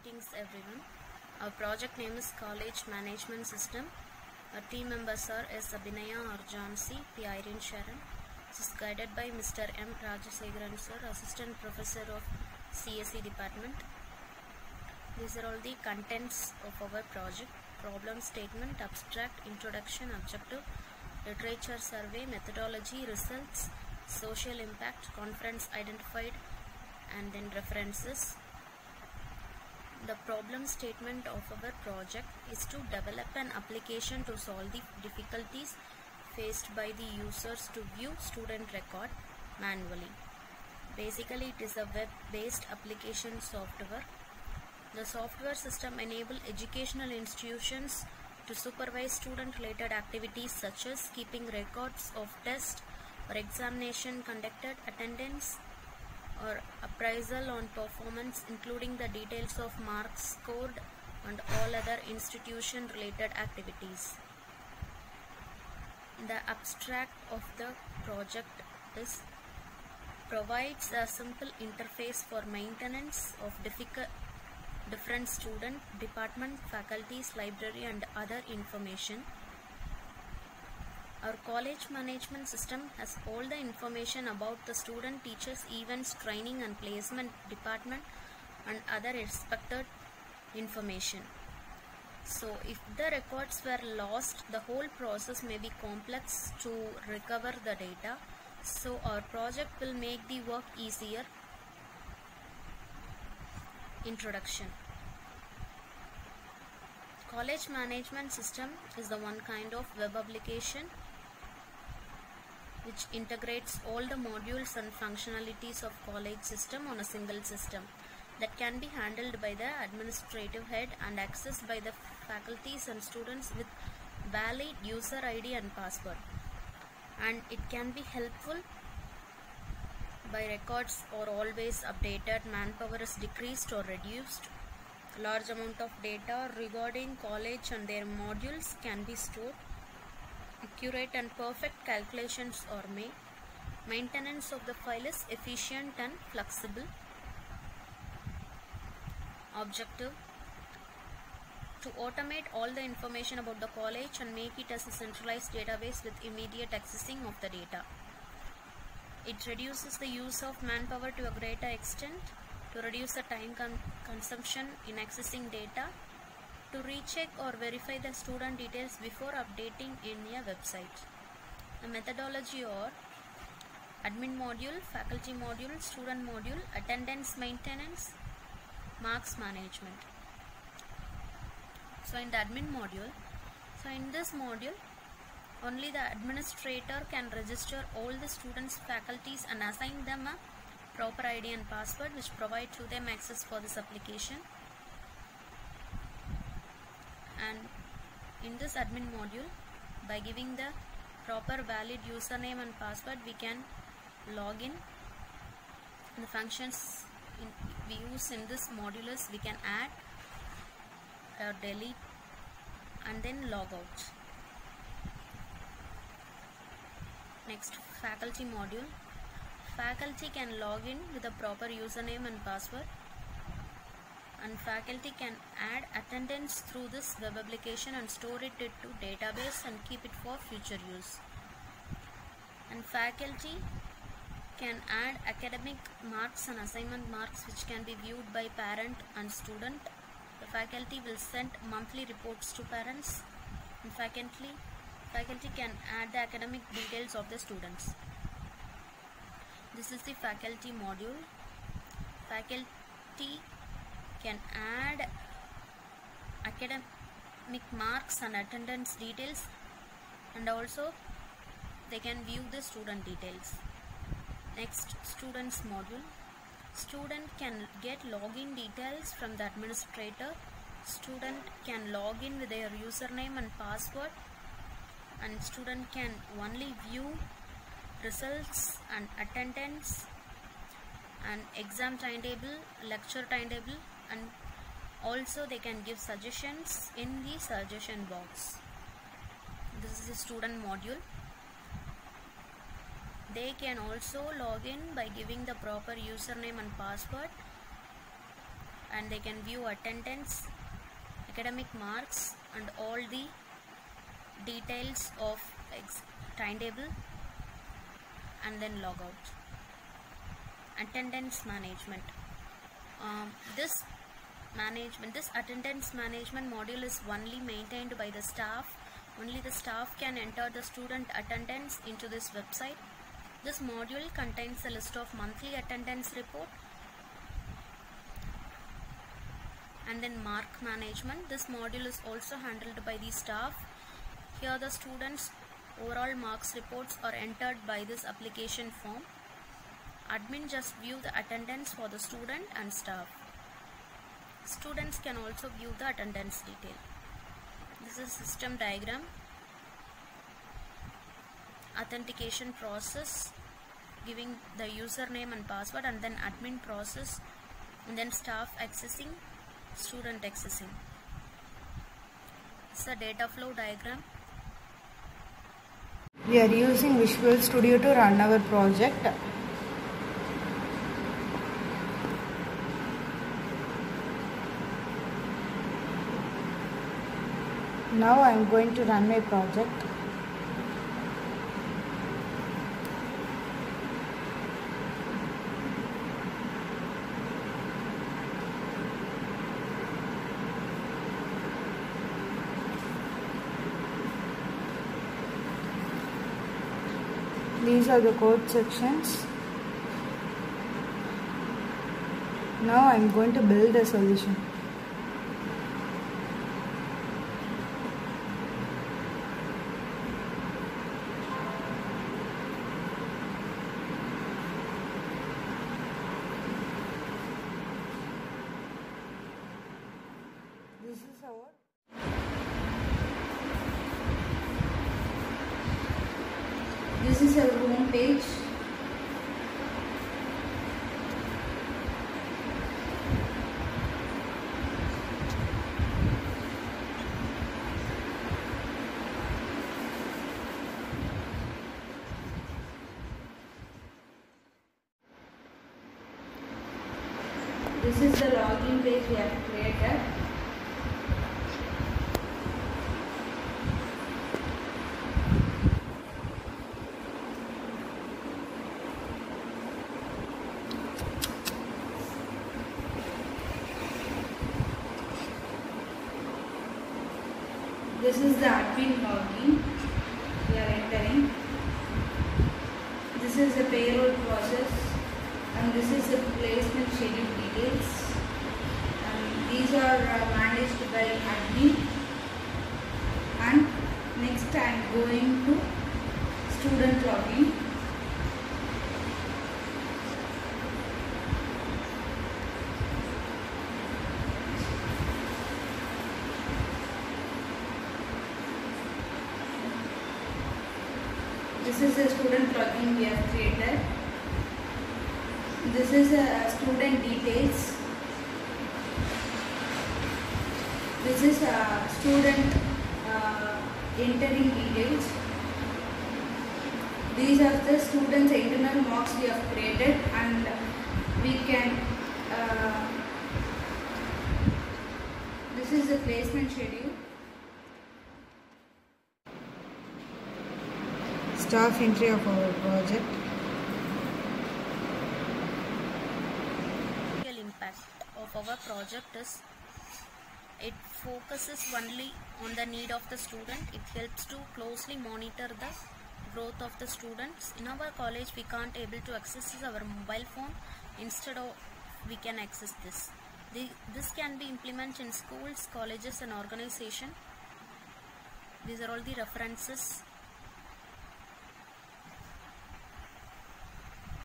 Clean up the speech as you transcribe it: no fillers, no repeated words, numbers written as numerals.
Greetings everyone. Our project name is College Management System. Our team members are S. Abhinaya or Jansi, P. Irene Sharon. This is guided by Mr. M. Rajasekharan sir, Assistant Professor of CSE Department. These are all the contents of our project. Problem statement, abstract, introduction, objective, literature survey, methodology, results, social impact, conference identified, and then references. The problem statement of our project is to develop an application to solve the difficulties faced by the users to view student record manually. Basically, it is a web-based application software. The software system enables educational institutions to supervise student-related activities such as keeping records of tests or examination conducted, attendance, or appraisal on performance, including the details of marks scored and all other institution related activities. The abstract of the project is provides a simple interface for maintenance of different student, department, faculties, library and other information. Our college management system has all the information about the student, teachers, events, training and placement department and other expected information. So if the records were lost, the whole process may be complex to recover the data. So our project will make the work easier. Introduction. College management system is the one kind of web application which integrates all the modules and functionalities of college system on a single system that can be handled by the administrative head and accessed by the faculties and students with valid user ID and password. And it can be helpful by records are always updated, manpower is decreased or reduced, large amount of data regarding college and their modules can be stored, accurate and perfect calculations are made, maintenance of the file is efficient and flexible. Objective: to automate all the information about the college and make it as a centralized database with immediate accessing of the data. It reduces the use of manpower to a greater extent, to reduce the time consumption in accessing data, to recheck or verify the student details before updating in a website. The methodology are admin module, faculty module, student module, attendance maintenance, marks management. So in the admin module, in this module, only the administrator can register all the students, faculties and assign them a proper ID and password which provide to them access for this application. And in this admin module, by giving the proper valid username and password, we can log in. The functions we use in this module is we can add or delete and then log out. Next, faculty module. Faculty can log in with a proper username and password, and faculty can add attendance through this web application and store it to database and keep it for future use. And faculty can add academic marks and assignment marks which can be viewed by parent and student. The faculty will send monthly reports to parents, and faculty can add the academic details of the students. This is the faculty module. Faculty can add academic marks and attendance details, and also they can view the student details. Next, students module. Student can get login details from the administrator. Student can log in with their username and password, and student can only view results and attendance and exam timetable, lecture timetable, and also they can give suggestions in the suggestion box. This is the student module. They can also log in by giving the proper username and password and they can view attendance, academic marks, and all the details of timetable, and then log out. Attendance management. This attendance management module is only maintained by the staff. Only the staff can enter the student attendance into this website. This module contains a list of monthly attendance report, and then mark management. This module is also handled by the staff. Here the students' overall marks reports are entered by this application form. Admin just view the attendance for the student and staff. Students can also view the attendance detail. This is system diagram. Authentication process, giving the username and password, and then admin process, and then staff accessing, student accessing. This is a data flow diagram. We are using Visual Studio to run our project. Now I am going to run my project. These are the code sections. Now I am going to build a solution. This is our home page. This is the login page we have created. This is the admin login we are entering. This is the payroll process, and this is the placement schedule details. And these are managed by admin. And next I am going to student login. This is the student login we have created. This is student details. This is student entering details. These are the students' internal marks we have created, and we can. This is the placement schedule. Staff entry of our project. The impact of our project is it focuses only on the need of the student. It helps to closely monitor the growth of the students. In our college, we can't able to access our mobile phone. Instead of we can access this. This can be implemented in schools, colleges, and organization. These are all the references